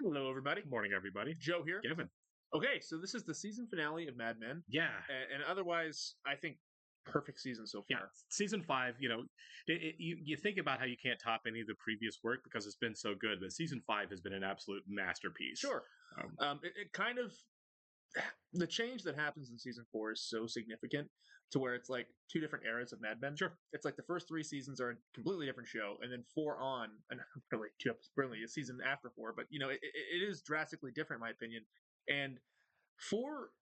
Hello, everybody. Morning, everybody. Joe here. Kevin. Okay, so this is the season finale of Mad Men, Yeah. and otherwise, I think perfect season so Yeah. far. Season 5, you think about how you can't top any of the previous work because it's been so good, but season 5 has been an absolute masterpiece. Sure. Um, It kind of the change that happens in season 4 is so significant to where it's like two different eras of Mad Men. Sure. It's like the first 3 seasons are a completely different show, and then 4 on, and really really a season after 4, but it is drastically different in my opinion. And 4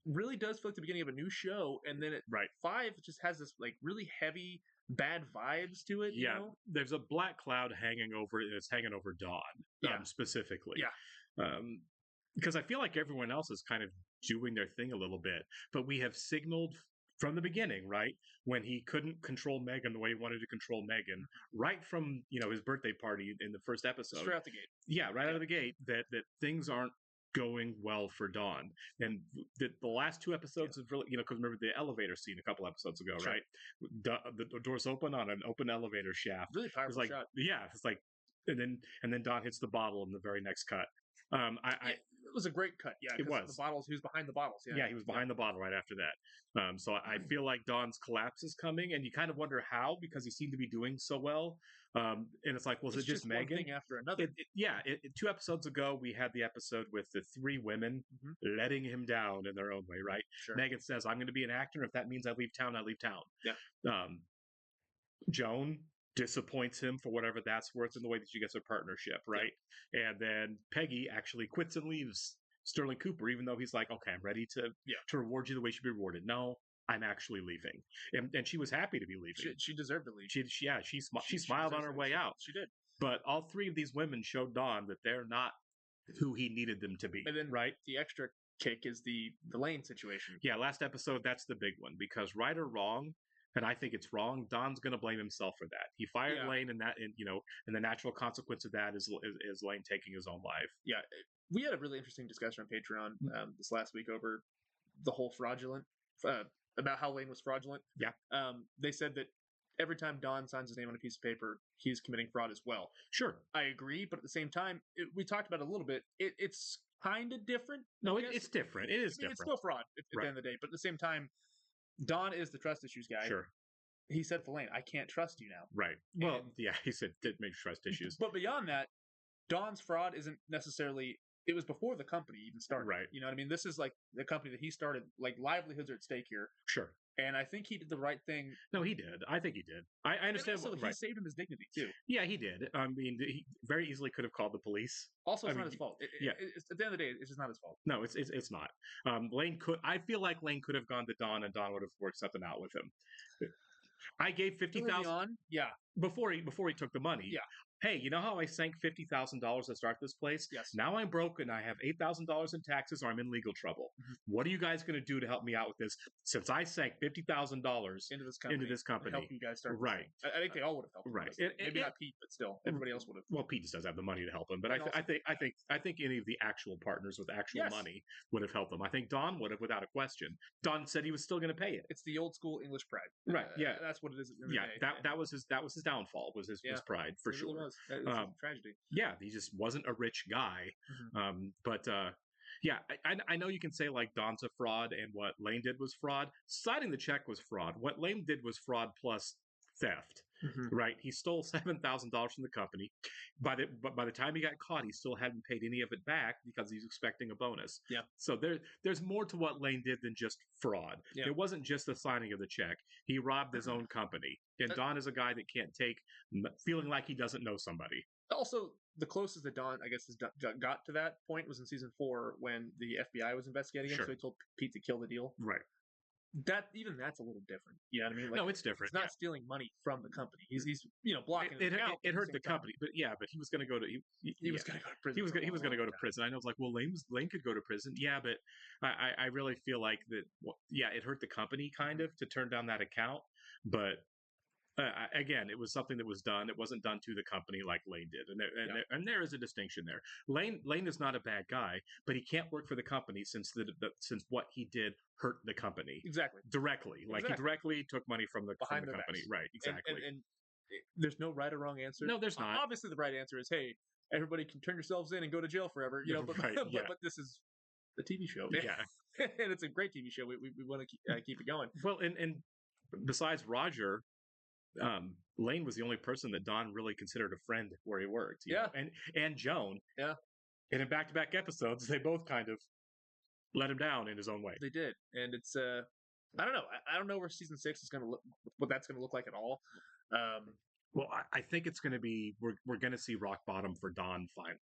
really does feel like the beginning of a new show, and then Right. 5 just has this like really heavy bad vibes to it. Yeah. There's a black cloud hanging over it. It's hanging over Dawn specifically. Yeah. Because I feel like everyone else is kind of doing their thing a little bit, but we have signaled from the beginning, right, when he couldn't control Megan the way he wanted to control Megan, right from his birthday party in the first episode, Straight out the gate. Yeah, right out of the gate, that things aren't going well for Dawn. And the last 2 episodes of really, because remember the elevator scene a couple episodes ago, Sure. right? The doors open on an open elevator shaft. Really powerful shot. Yeah, it's like, and then Dawn hits the bottle in the very next cut. It was a great cut. Yeah, it was. The bottles. He was behind the bottles. Yeah, he was behind the bottle right after that. So I feel like Dawn's collapse is coming, and you kind of wonder how, because he seemed to be doing so well. And it's like, was it just Megan? One thing after another. 2 episodes ago, we had the episode with the 3 women letting him down in their own way, right? Sure. Megan says, "I'm going to be an actor. If that means I leave town, I leave town." Yeah. Joan disappoints him for whatever that's worth in the way that she gets a partnership, right? Yeah. And then Peggy actually quits and leaves Sterling Cooper, even though he's like, "Okay, I'm ready to reward you the way you should be rewarded." No, I'm actually leaving, and she was happy to be leaving. She deserved to leave. She smiled on her way out. She did. But all 3 of these women showed Dawn that they're not who he needed them to be. And then right, the extra kick is the Lane situation. Yeah, last episode, that's the big one, because right or wrong, and I think it's wrong, Don's going to blame himself for that. He fired Lane, and the natural consequence of that is Lane taking his own life. Yeah, we had a really interesting discussion on Patreon this last week over the whole fraudulent, about how Lane was fraudulent. Yeah. They said that every time Don signs his name on a piece of paper, he's committing fraud as well. Sure. I agree, but at the same time, we talked about it a little bit. It's kind of different. No, it's different. It is different. It's still fraud at the end of the day, but at the same time, Don is the trust issues guy. Sure. He said to Lane, "I can't trust you now." Right. Well, he said did make trust issues. But beyond that, Don's fraud isn't necessarily. It was before the company even started. Right. You know what I mean? This is like the company that he started. Like, livelihoods are at stake here. Sure. And I think he did the right thing. No, he did. I think he did. I understand. And also, he saved him his dignity too. Yeah, he did. I mean, he very easily could have called the police. Also, it's not his fault. At the end of the day, it's just not his fault. No, it's not. Lane could. I feel like Lane could have gone to Don, and Don would have worked something out with him. I gave $50,000. Yeah. Before he took the money. Yeah. Hey, you know how I sank $50,000 to start this place? Yes. Now I'm broke and I have $8,000 in taxes, or I'm in legal trouble. Mm-hmm. What are you guys going to do to help me out with this? Since I sank $50,000 into this company, help you guys start. Right. I think they all would have helped. Right. Maybe not Pete, but still, everybody else would have. Well, Pete just doesn't have the money to help him, but I think any of the actual partners with actual money would have helped them. I think Don would have, without a question. Don said he was still going to pay it. It's the old school English pride. Right. Yeah. That's what it is. That was his downfall. Was his pride for sure. Really was. It's a tragedy. Yeah, he just wasn't a rich guy. Mm-hmm. I know you can say like Don's a fraud and what Lane did was fraud. Signing the check was fraud. What Lane did was fraud plus theft. Mm-hmm. Right? He stole $7,000 from the company. By the time he got caught, he still hadn't paid any of it back because he's expecting a bonus. Yeah. So there's more to what Lane did than just fraud. Yeah. It wasn't just the signing of the check. He robbed his own company. And Don is a guy that can't take feeling like he doesn't know somebody. Also, the closest that Don, I guess, has got to that point was in season 4 when the FBI was investigating him. So he told Pete to kill the deal. Right. That's a little different. You know what I mean? Like, no, it's different. He's not stealing money from the company. He's blocking it hurt the company, but he was going to go to he was going to go to prison. He was going to go to prison. I know it's like, well, Lane could go to prison. Yeah, but I really feel like that. Well, yeah, it hurt the company kind of to turn down that account, but. Again, it was something that was done. It wasn't done to the company like Lane did, and there is a distinction there. Lane is not a bad guy, but he can't work for the company since what he did hurt the company directly. Like he directly took money from the company, backs. Right? Exactly. And there's no right or wrong answer. No, there's not. Obviously, the right answer is, hey, everybody can turn yourselves in and go to jail forever. But Right, yeah. but this is the TV show. Yeah. And it's a great TV show. We want to keep it going. Well, and besides Roger, Lane was the only person that Don really considered a friend where he worked. Yeah. And Joan. Yeah. And in back-to-back episodes, they both kind of let him down in his own way. They did, and it's I don't know. I don't know where season 6 is going to look, what that's going to look like at all. Well, I think it's going to be we're going to see rock bottom for Don finally.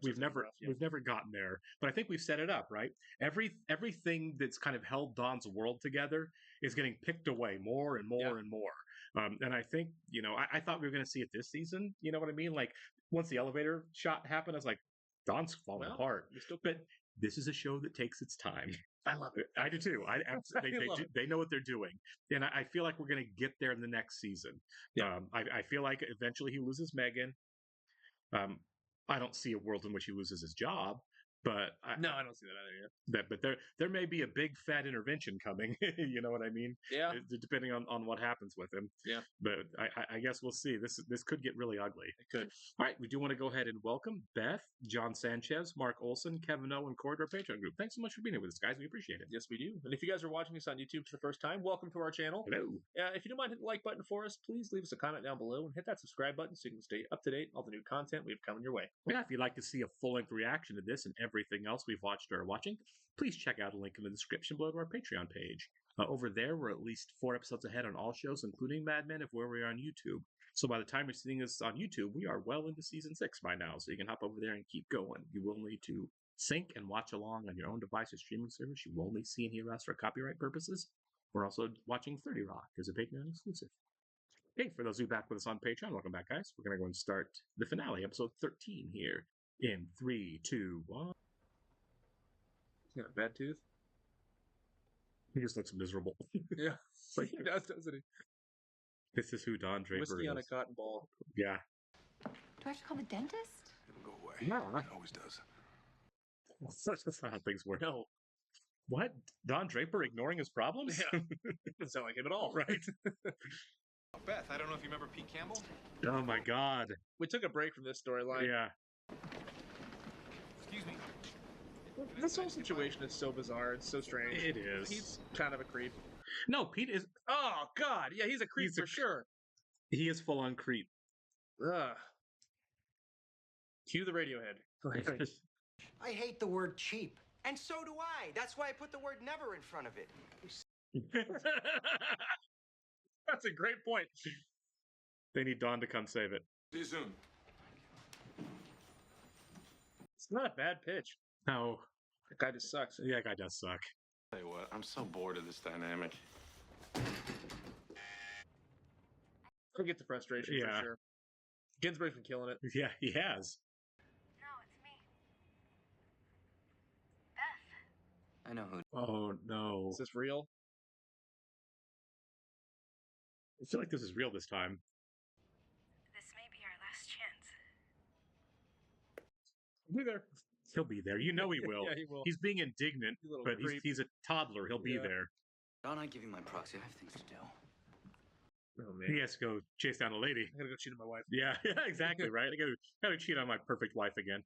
We've never gotten there, but I think we've set it up right. Everything that's kind of held Don's world together is getting picked away more and more and more. And I think I thought we were going to see it this season. You know what I mean? Like once the elevator shot happened, I was like, Don's falling apart. But this is a show that takes its time. I love it. I do too. They know what they're doing, and I feel like we're going to get there in the next season. Yeah. I feel like eventually he loses Megan. I don't see a world in which he loses his job, but I don't see that either. But there may be a big fat intervention coming. You know what I mean? Yeah. Depending on what happens with him. Yeah. But I guess we'll see. This could get really ugly. It could. All right. We do want to go ahead and welcome Beth, John Sanchez, Mark Olson, Kevin O, and Corey to our Patreon group. Thanks so much for being here with us, guys. We appreciate it. Yes, we do. And if you guys are watching us on YouTube for the first time, welcome to our channel. Hello. If you don't mind hitting the like button for us, please leave us a comment down below and hit that subscribe button so you can stay up to date on all the new content we have coming your way. Yeah, if you'd like to see a full-length reaction to this and everything else we've watched or are watching, please check out a link in the description below to our Patreon page. Over there, we're at least 4 episodes ahead on all shows, including Mad Men, of where we are on YouTube. So by the time you're seeing this on YouTube, we are well into season 6 by now, so you can hop over there and keep going. You will need to sync and watch along on your own device or streaming service. You will only see and hear us for copyright purposes. We're also watching 30 Rock as a Patreon exclusive. Hey, for those of you back with us on Patreon, welcome back, guys. We're going to go and start the finale, episode 13 here in 3, 2, 1. He's got a bad tooth. He just looks miserable. Yeah. Like, he does, doesn't he? This is who Don Draper Whiskey is. on a cotton ball. Yeah. Do I have to call the dentist? It'll go away. No. It always does. That's not how things work. No. What? Don Draper ignoring his problems? Yeah. Doesn't sound like him at all. Right. Beth, I don't know if you remember Pete Campbell. Oh my God. We took a break from this storyline. Yeah. Excuse me. This whole situation is so bizarre. It's so strange. It is. He's kind of a creep. No, Pete is. Oh, God. Yeah, he's a creep for sure. He is full on creep. Ugh. Cue the Radiohead. I hate the word cheap. And so do I. That's why I put the word never in front of it. That's a great point. They need Don to come save it. See you soon. It's not a bad pitch. No. That guy just sucks. Yeah, that guy does suck. Tell you what, I'm so bored of this dynamic. I get the frustration Yeah. for sure. Ginsburg's been killing it. Yeah, he has. No, it's me. Beth. I know who. Oh, no. Is this real? I feel like this is real this time. This may be our last chance. Be there. He'll be there. You know he will. Yeah, he will. He's being indignant, You little but creep. he's a toddler. He'll be Yeah. there. Don't I give you my proxy? I have things to do. Oh, man. He has to go chase down a lady. I gotta go cheat on my wife. Yeah, exactly, right? I gotta cheat on my perfect wife again.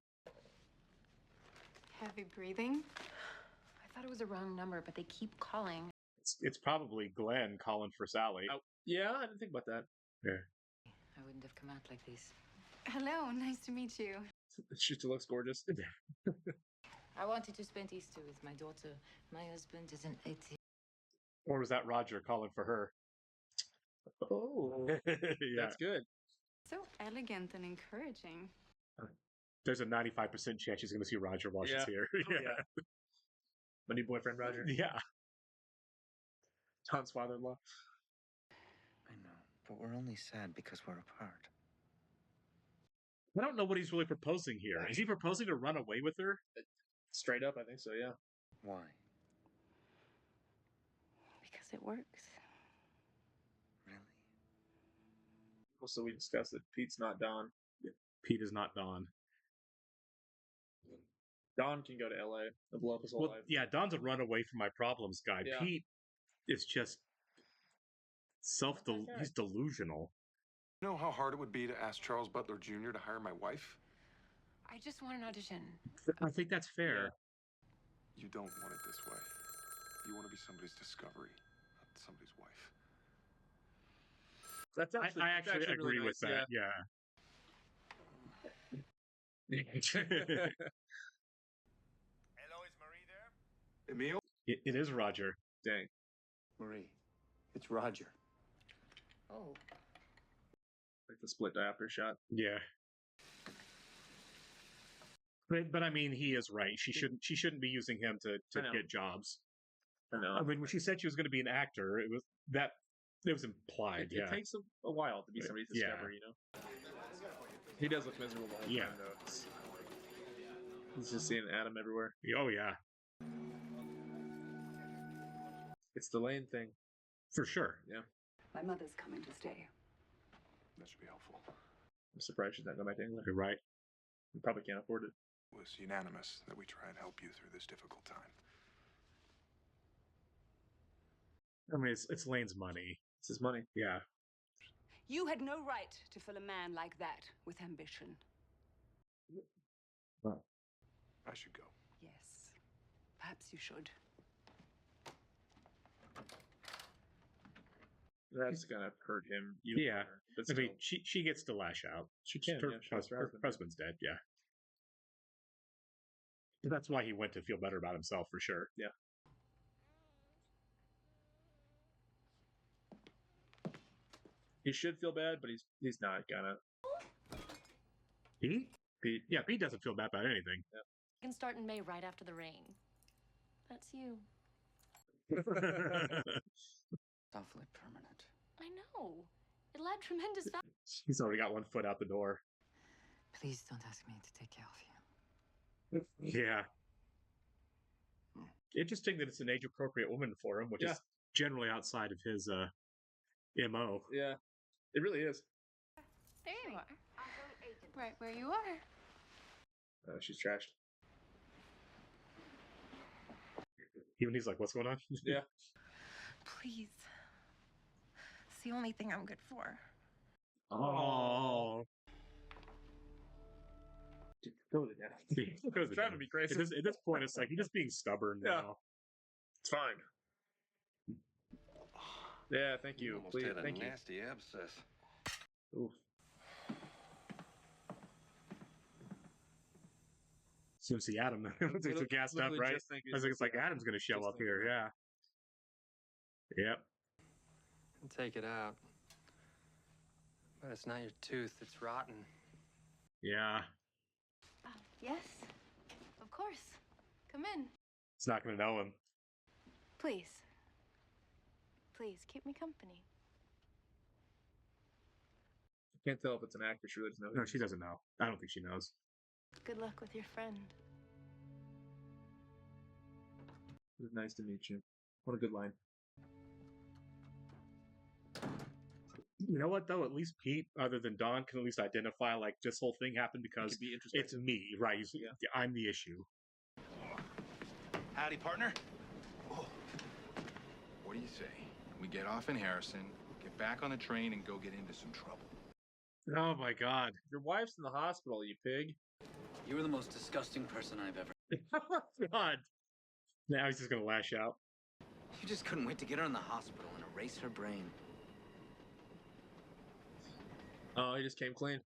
Heavy breathing? I thought it was a wrong number, but they keep calling. It's probably Glenn calling for Sally. Oh, yeah, I didn't think about that. Yeah. I wouldn't have come out like this. Hello, nice to meet you. She still looks gorgeous. I wanted to spend Easter with my daughter. My husband is an atheist. Or was that Roger calling for her? Oh, Yeah. that's good. So elegant and encouraging. There's a 95% chance she's going to see Roger while she's here. Oh, yeah. My new boyfriend, Roger. Yeah. Tom's father-in-law. I know, but we're only sad because we're apart. I don't know what he's really proposing here. Is he proposing to run away with her? Straight up, I think so, yeah. Why? Because it works. Really? Also, we discussed that Pete's not Don. Pete is not Don. Don can go to LA and blow up his whole Well, life. yeah, Don's a run away from my problems guy. Yeah. Pete is just he's delusional. You know how hard it would be to ask Charles Butler Jr. to hire my wife? I just want an audition. I think that's fair. You don't want it this way. You want to be somebody's discovery, not somebody's wife. That's actually, I actually really agree with nice, that. Yeah. Hello, is Marie there? Emil? It is Roger. Dang. Marie, it's Roger. Oh, Like the split diopter shot. Yeah. But I mean, he is right. She shouldn't be using him to I know. get jobs. I know. I mean, when she said she was going to be an actor, it was implied. It takes a while to be somebody's Yeah. discovery, you know? He does look miserable all the Yeah. time, though. He's just seeing Adam everywhere. Oh yeah, It's the Lane thing. for sure. Yeah. My mother's coming to stay. That should be helpful. I'm surprised she's not going back to England. You're right. You probably can't afford it. It was unanimous that we try and help you through this difficult time. I mean, it's Lane's money. It's his money. Yeah. You had no right to fill a man like that with ambition. I should go. Yes, perhaps you should. That's going to hurt him. Even Yeah. more, but I mean, still. she gets to lash out. She can. Her, Yeah, she lost her husband. husband's dead. Yeah. But that's why he went to feel better about himself for sure. Yeah. He should feel bad, but he's not gonna. Pete? Pete. Yeah, Pete doesn't feel bad about anything. I can start in May right after the rain. That's you. Awfully permanent. I know. It'll add tremendous value. He's already got one foot out the door. please don't ask me to take care of you. Yeah. Interesting that it's an age-appropriate woman for him, which Yeah. is generally outside of his MO. Yeah, it really is. There you are. Right where you are. She's trashed. Even he's like, what's going on? Yeah. Please. It's the only thing I'm good for. Oh. Dude, go to that. It's driving me crazy. At this point, it's like he's just being stubborn Yeah. now. It's fine. Yeah, thank you. Almost Please, had a thank you. nasty abscess. Oof. So see Adam. It's Little- gassed up, literally right? just thinking- I was like, it's like Adam's going to show Just up here. thinking Yeah. Yep. Take it out. But it's not your tooth, it's rotten. Yeah. Yes, of course. Come in. It's not going to know him. Please. Please, keep me company. I can't tell if it's an actor. She really doesn't know. No, she doesn't know. I don't think she knows. Good luck with your friend. It was nice to meet you. What a good line. You know what, though? At least Pete, other than Don, can at least identify, like, this whole thing happened because Be it's me, right? Yeah. I'm the issue. Howdy, partner. Oh. What do you say? We get off in Harrison, get back on the train, and go get into some trouble. Oh, my God. Your wife's in the hospital, you pig. You were the most disgusting person I've ever. Oh, God. Now he's just going to lash out. You just couldn't wait to get her in the hospital and erase her brain. Oh, he just came clean.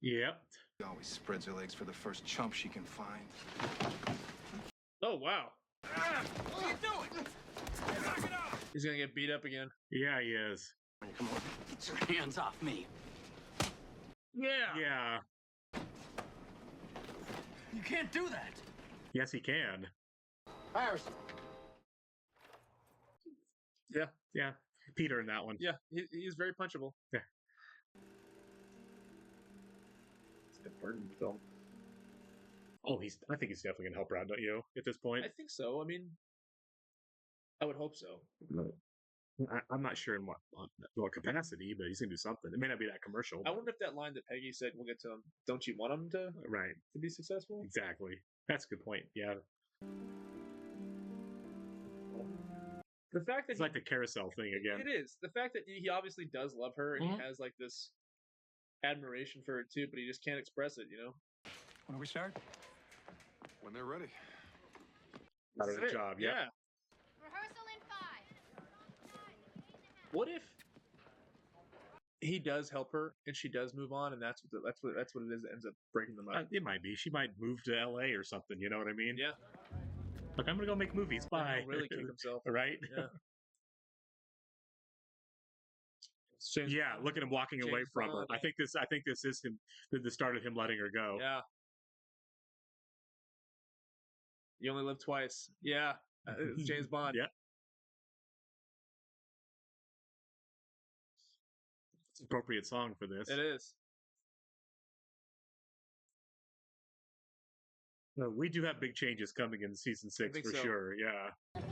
Yep. She always spreads her legs for the first chump she can find. Oh, wow. What are you doing? Knock it off! He's gonna get beat up again. Yeah, he is. Come on, get your hands off me. Yeah. Yeah. You can't do that. Yes, he can. Harrison. Yeah. Yeah. Peter in that one. Yeah. He's very punchable. Yeah. It's a burden film. Oh, I think he's definitely going to help her out, don't you, at this point? I think so. I mean, I would hope so. I'm not sure in what capacity, but he's going to do something. It may not be that commercial. I wonder if that line that Peggy said, we'll get to him, don't you want him to Right. be successful? Exactly. That's a good point. Yeah. The fact that It's like the carousel thing again. it is. The fact that he obviously does love her and Mhm. he has like this admiration for it too, but he just can't express it. When do we start? When they're ready. Out of That's the it. job, Yeah. Rehearsal in 5. What if he does help her and she does move on, and that's what it is that ends up breaking them up? It might be. She might move to LA or something. You know what I mean? Yeah. Look, I'm gonna go make movies. And Bye. he'll really kick himself. Right? Yeah. James Yeah. Bond. Look at him walking away James from her. Bond. I think this is him. The start of him letting her go. Yeah. You only live twice. Yeah. It's James Bond. Yeah. It's an appropriate song for this. It is. No, we do have big changes coming in season 6 think for so. sure. Yeah. And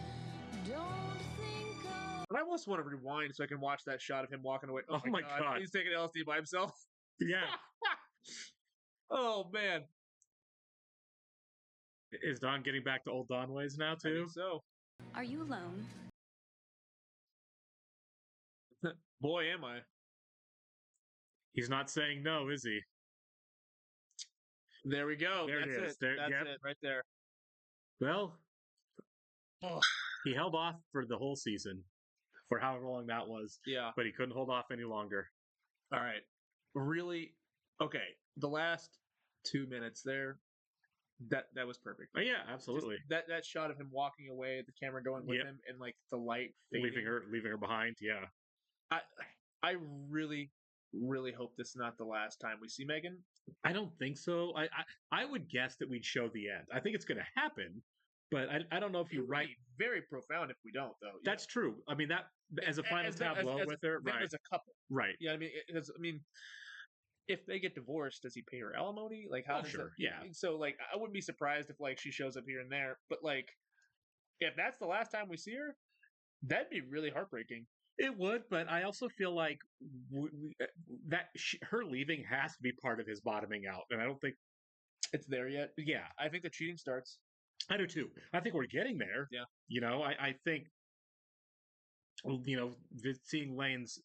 I almost want to rewind so I can watch that shot of him walking away. Oh my God. He's taking LSD by himself. Yeah. Oh man. Is Don getting back to old Don ways now I too? think so. Are you alone? Boy, am I. He's not saying no, is he? There we go. There it That's is. There- That's yep. it right there. Well, Oh. he held off for the whole season, for however long that was, Yeah. but he couldn't hold off any longer. All right. Really? Okay. The last 2 minutes there, that was perfect. Oh yeah, Just absolutely. that shot of him walking away, the camera going with Yep. him, and like the light fading. Leaving her behind. Yeah. I really, really hope this is not the last time we see Megan. I don't think so. I would guess that we'd show the end. I think it's going to happen, but I don't know if It you're would right. be very profound if we don't, though. That's true. I mean, that as a final tableau with her, them right? as a couple. Right. Yeah, I mean, if they get divorced, does he pay her alimony? Like, how Oh, does sure, that? yeah. So, like, I wouldn't be surprised if like she shows up here and there, but like, if that's the last time we see her, that'd be really heartbreaking. It would, but I also feel like her leaving has to be part of his bottoming out, and I don't think It's there yet. Yeah, I think the cheating starts. I do too. I think we're getting there. Yeah. You know, I think, seeing Lane's,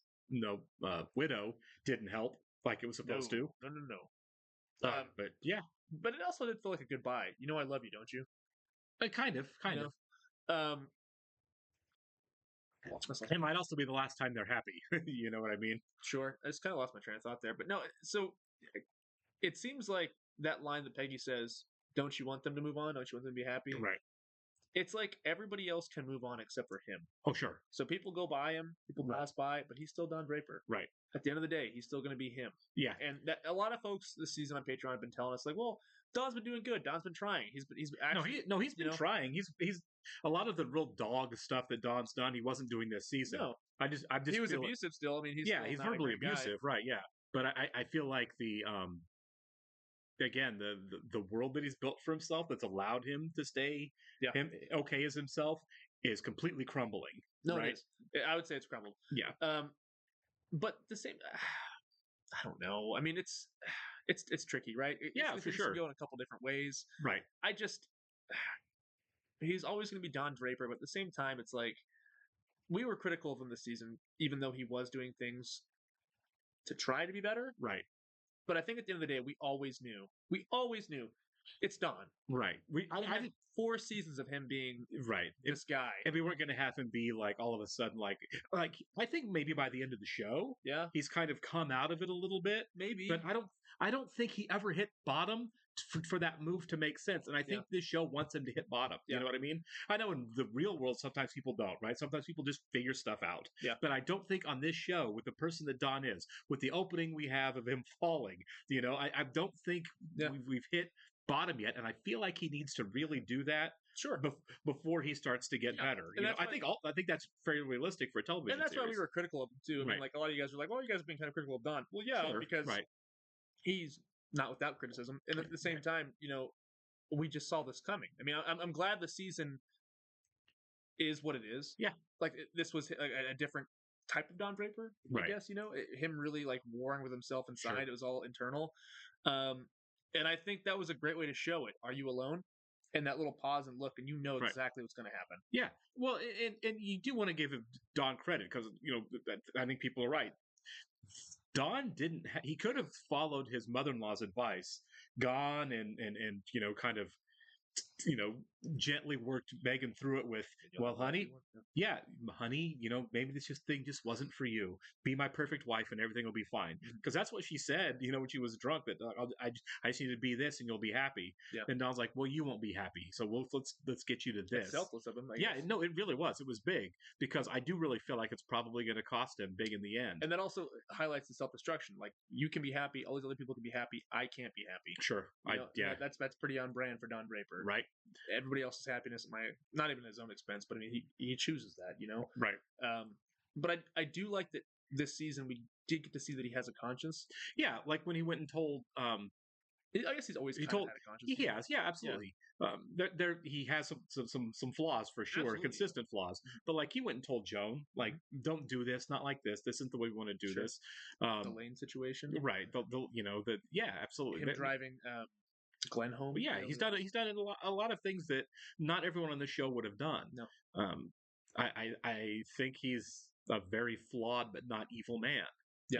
widow didn't help like it was supposed to. No. But yeah, But it also did feel like a goodbye. You know, I love you, don't you? kind of. You know? Lost myself. It might also be the last time they're happy. You know what I mean? Sure. I just kind of lost my train of thought there. But no, so it seems like that line that Peggy says, don't you want them to move on? Don't you want them to be happy? Right. It's like everybody else can move on except for him. Oh, sure. So people go by him, people pass by, but he's still Don Draper. Right. At the end of the day, he's still going to be him. Yeah. And that, a lot of folks this season on Patreon have been telling us, like, well, Don's been doing good. Don's been trying. He's actually He's been trying. He's a lot of the real dog stuff that Don's done. He wasn't doing this season. No. I just he was feel abusive still. I mean, he's he's still not a verbally great guy. abusive, right? Yeah, but I feel like again the world that he's built for himself that's allowed him to stay him okay as himself is completely crumbling. No, right? it is. I would say it's crumbled. Yeah. But the same. I don't know. I mean, it's tricky, right? For sure. Can go in a couple different ways. Right. I just he's always going to be Don Draper, but at the same time, it's like we were critical of him this season, even though he was doing things to try to be better. Right. But I think at the end of the day, we always knew it's Don. Right. I think 4 seasons of him being right this guy, and we weren't going to have him be like all of a sudden like I think maybe by the end of the show, he's kind of come out of it a little bit, maybe. But I don't think he ever hit bottom for that move to make sense. And I think this show wants him to hit bottom. You know what I mean? I know in the real world, sometimes people don't, right? Sometimes people just figure stuff out. Yeah. But I don't think on this show, with the person that Don is, with the opening we have of him falling, I don't think we've hit bottom yet. And I feel like he needs to really do that. Sure. Before he starts to get better. I think that's fairly realistic for a television and that's series. why we were critical of him too. I mean, like a lot of you guys were like, "Oh, you guys have been kind of critical of Don." Well, yeah, because he's not without criticism, and at the same time, we just saw this coming. I mean, I'm glad the season is what it is. Yeah, like this was a different type of Don Draper, I guess. Him really like warring with himself inside. Sure. It was all internal, and I think that was a great way to show it. Are you alone? And that little pause and look, and exactly what's going to happen. Yeah, well, and you do want to give Don credit because I think people are right. Don didn't. He could have followed his mother-in-law's advice, gone and kind of gently worked Megan through it with, well, honey, yeah, honey, maybe this thing just wasn't for you. Be my perfect wife and everything will be fine. Because that's what she said, when she was drunk, that I just need to be this and you'll be happy. Yeah. And Don's like, well, you won't be happy. So let's get you to this. It's selfless of him. I Yeah, guess. no, it really was. It was big because I do really feel like it's probably going to cost him big in the end. And that also highlights the self-destruction. Like, you can be happy, all these other people can be happy, I can't be happy. Sure. That's pretty on brand for Don Draper. Right. Everybody else's happiness not even at his own expense, but I mean, he chooses that, Right. But I do like that this season we did get to see that he has a conscience. Yeah, like when he went and told I guess he's always had a conscience. He has, yeah, absolutely. Yeah. He has some flaws for sure, Absolutely. consistent flaws. But like he went and told Joan, like, don't do this, not like this. This isn't the way we want to do this. The Lane situation, right? Absolutely. Him driving Glenn home. Well, yeah, he's done a lot of things that not everyone on the show would have done. No. I think he's a very flawed but not evil man. Yeah.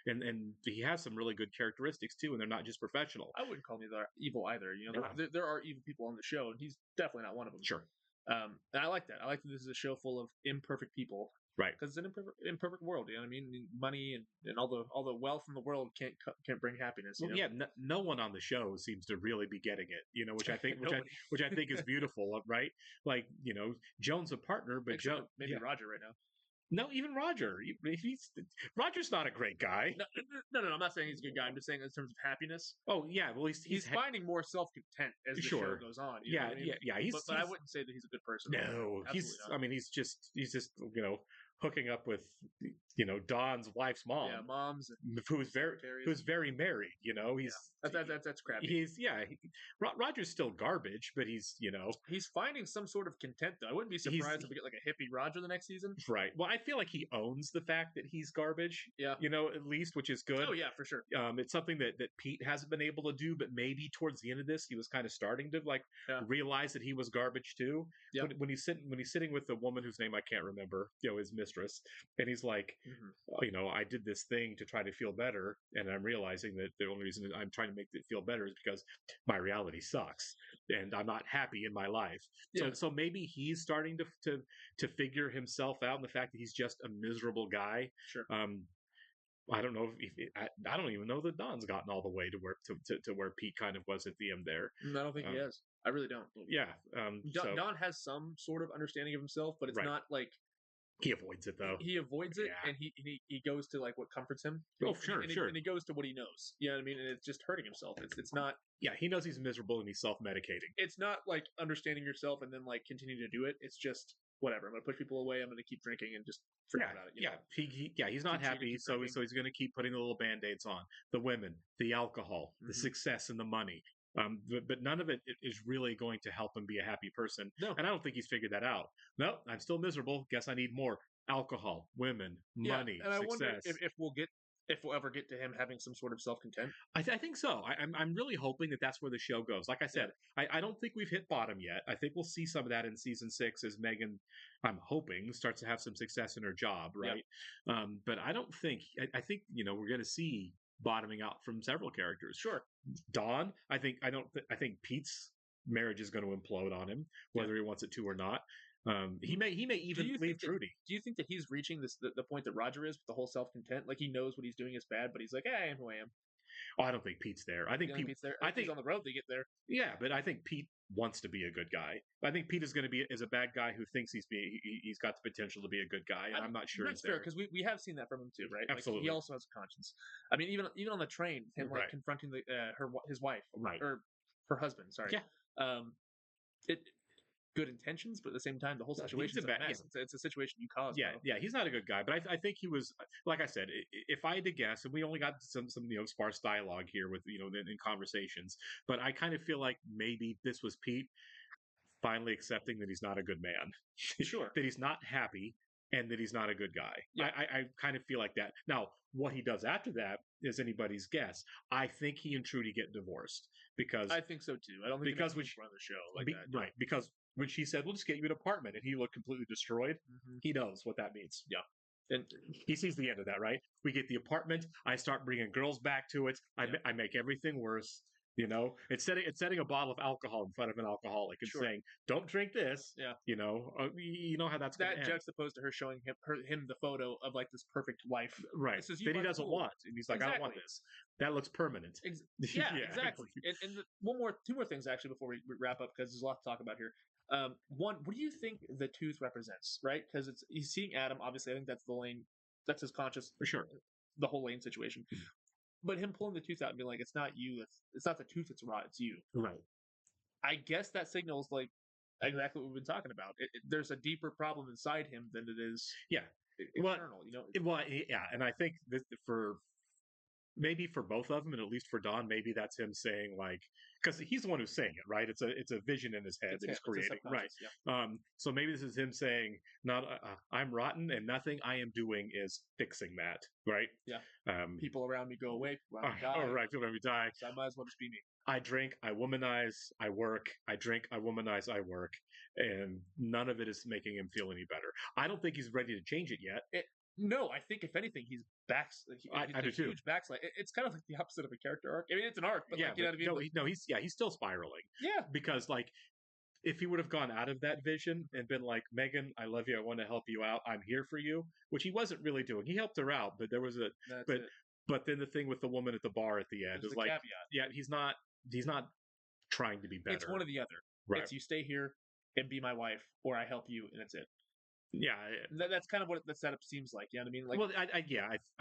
And he has some really good characteristics too, and they're not just professional. I wouldn't call him evil either. There are evil people on the show, and he's definitely not one of them. Sure. And I like that. I like that this is a show full of imperfect people. Right. Because it's an imperfect world. You know what I mean? Money and all the wealth in the world can't bring happiness. Well, yeah. No one on the show seems to really be getting it. Which I think which I think is beautiful. Right. Like Joan's a partner, but maybe Roger right now. No, even Roger. Roger's not a great guy. No. I'm not saying he's a good guy. I'm just saying in terms of happiness. Oh yeah, well he's finding more self-content as the show goes on. Yeah. But I wouldn't say that he's a good person. No, he's just hooking up with Don's wife's mom. Yeah, mom's who's very married. That's crappy. Roger's still garbage, but he's finding some sort of content though. I wouldn't be surprised if we get like a hippie Roger the next season. Right. Well, I feel like he owns the fact that he's garbage. Yeah. At least, which is good. Oh yeah, for sure. It's something that Pete hasn't been able to do, but maybe towards the end of this, he was kind of starting to realize that he was garbage too. Yeah. When he's sitting with the woman whose name I can't remember, his mistress, and he's like, I did this thing to try to feel better, and I'm realizing that the only reason I'm trying to make it feel better is because my reality sucks, and I'm not happy in my life. Yeah. So maybe he's starting to figure himself out, and the fact that he's just a miserable guy. Sure. I don't know I don't even know that Don's gotten all the way to where Pete kind of was at the end there. I don't think he has. I really don't. Yeah. Don has some sort of understanding of himself, but it's not like. He avoids it though. He avoids it, and he goes to like what comforts him. Oh, sure. And he goes to what he knows. You know what I mean? And it's just hurting himself. It's not. Yeah, he knows he's miserable and he's self-medicating. It's not like understanding yourself and then like continuing to do it. It's just whatever. I'm going to push people away. I'm going to keep drinking and just forget about it. He's not happy, so he's going to keep putting the little band-aids on. The women, the alcohol, the success, and the money. But none of it is really going to help him be a happy person. No. And I don't think he's figured that out. No, I'm still miserable. Guess I need more alcohol, women, money, and I success. wonder if we'll ever get to him having some sort of self-content. I think so. I'm really hoping that that's where the show goes. Like I said, I don't think we've hit bottom yet. I think we'll see some of that in season 6 as Megan, I'm hoping, starts to have some success in her job, right? Yeah. But I don't think. I think we're going to see bottoming out from several characters. Sure. Don, I think Pete's marriage is going to implode on him, whether he wants it to or not. He may even leave Trudy. Do you think that he's reaching the point that Roger is with the whole self-content? Like he knows what he's doing is bad, but he's like, I am who I am. Oh, I don't think Pete's there. I think Pete's there. I think he's on the road to get there. Yeah, but I think Pete wants to be a good guy. I think Pete is going to be a bad guy who thinks he's got the potential to be a good guy, and I'm not sure that's fair because we have seen that from him too, right? Absolutely. Like, he also has a conscience. I mean, even on the train, him like confronting his wife, right, or her husband. Sorry. Yeah. Good intentions, but at the same time, the whole situation is a mess. It's a situation you caused. Yeah, he's not a good guy. But I think he was, like I said, if I had to guess, and we only got some sparse dialogue here with in conversations, but I kind of feel like maybe this was Pete finally accepting that he's not a good man. Sure. That he's not happy and that he's not a good guy. Yeah. I kind of feel like that. Now, what he does after that is anybody's guess. I think he and Trudy get divorced because I think so too. I don't think because run the show like that. Right. Because when she said, "We'll just get you an apartment," and he looked completely destroyed, he knows what that means. Yeah. And he sees the end of that, right? We get the apartment. I start bringing girls back to it. I make everything worse. You know, it's setting a bottle of alcohol in front of an alcoholic and Sure. saying, "Don't drink this." Yeah. You know, you know how that's that going to end. juxtaposed to her showing him the photo of like this perfect wife. Right. This is you That he are doesn't cool. want. And he's like, I don't want Exactly. this. That looks permanent. Yeah, exactly. And two more things actually before we wrap up, because there's a lot to talk about here. One, what do you think the tooth represents? Right, because he's seeing Adam. Obviously, I think that's the Lane. That's his conscious For sure. The whole Lane situation. But him pulling the tooth out and being like, "It's not you. It's not the tooth that's rot. It's you." Right. I guess that signals like exactly what we've been talking about. There's a deeper problem inside him than it is. Yeah. External. Well, yeah, and I think that maybe for both of them, and at least for Don, maybe that's him saying like, because he's the one who's saying it, right? It's a vision in his head that he's creating, right? Yeah. So maybe this is him saying, "Not, I'm rotten, and nothing I am doing is fixing that," right? Yeah. People around me go away. People around me die. Oh, right. People around me die. So I might as well just be me. I drink, I womanize, I work. I drink, I womanize, I work, and none of it is making him feel any better. I don't think he's ready to change it yet. No, I think if anything, he's I do too. Huge backslide. It's kind of like the opposite of a character arc. I mean, it's an arc, but yeah, like, you know what I mean? No, he's still spiraling. Yeah, because like if he would have gone out of that vision and been like, Megan, I love you, I want to help you out, I'm here for you, which he wasn't really doing. He helped her out, but there was but then the thing with the woman at the bar at the end is like, caveat. Yeah, he's not trying to be better. It's one or the other. Right. It's you stay here and be my wife, or I help you, and it's it. Yeah, that's kind of what the setup seems like. You know what I mean? Like, well,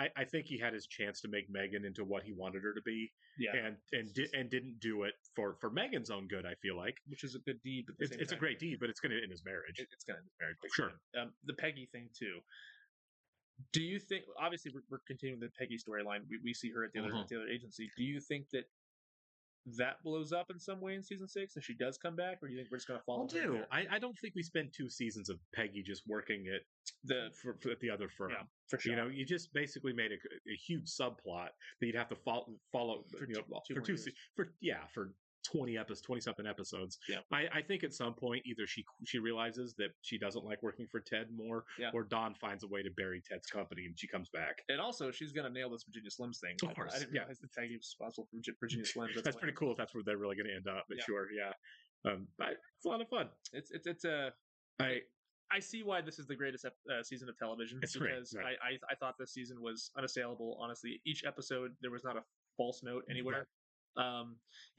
I think he had his chance to make Megan into what he wanted her to be. Yeah, and didn't do it for Megan's own good. I feel like, which is a good deed. But it's a great deed, but it's going to end his marriage. It's going to end his marriage. Sure. The Peggy thing too. Do you think? Obviously, we're continuing the Peggy storyline. We see her at the other agency. Do you think that blows up in some way in season 6 and she does come back, or do you think we're just going to follow her? I don't think we spend 2 seasons of Peggy just working at for the other firm. Yeah, for sure. You know, you just basically made a huge subplot that you'd have to follow for 20 something episodes. Yeah. I think at some point either she realizes that she doesn't like working for Ted more, or Dawn finds a way to bury Ted's company and she comes back. And also she's gonna nail this Virginia Slims thing. Of course. I didn't realize the Peggy was responsible for Virginia Slims. That's pretty cool if that's where they're really gonna end up. But sure, yeah. But it's a lot of fun. I see why this is the greatest season of television. It's because great. Right. I thought this season was unassailable. Honestly, each episode there was not a false note anywhere. Right.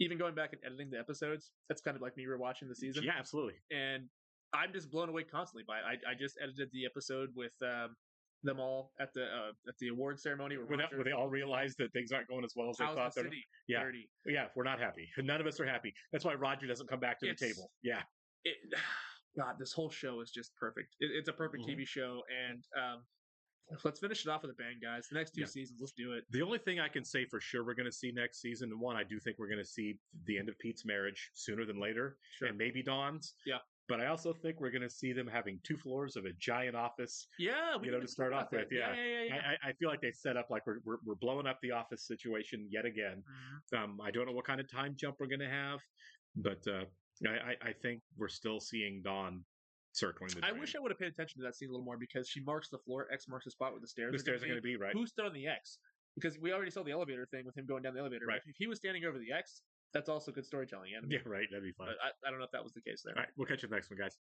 Even going back and editing the episodes, that's kind of like me rewatching the season. Yeah, absolutely. And I'm just blown away constantly by it. I just edited the episode with them all at the award ceremony where they all realized that things aren't going as well as they thought. The city? Yeah, dirty. Yeah, we're not happy. None of us are happy. That's why Roger doesn't come back to the table. Yeah. God, this whole show is just perfect. It's a perfect TV show, and let's finish it off with a bang, guys. The next 2 seasons, let's do it. The only thing I can say for sure we're going to see next season, and one, I do think we're going to see the end of Pete's marriage sooner than later, and maybe Dawn's. Yeah. But I also think we're going to see them having 2 floors of a giant office. Yeah, to start off with. Yeah. Yeah. I feel like they set up like we're blowing up the office situation yet again. Mm-hmm. I don't know what kind of time jump we're going to have, but I think we're still seeing Dawn circling the drain. I wish I would have paid attention to that scene a little more, because she marks the floor. X marks the spot where the stairs are going to be, right? Who stood on the X? Because we already saw the elevator thing with him going down the elevator. Right. If he was standing over the X, that's also good storytelling. Yeah, right. That'd be fun. But I don't know if that was the case there. All right. We'll catch you next one, guys.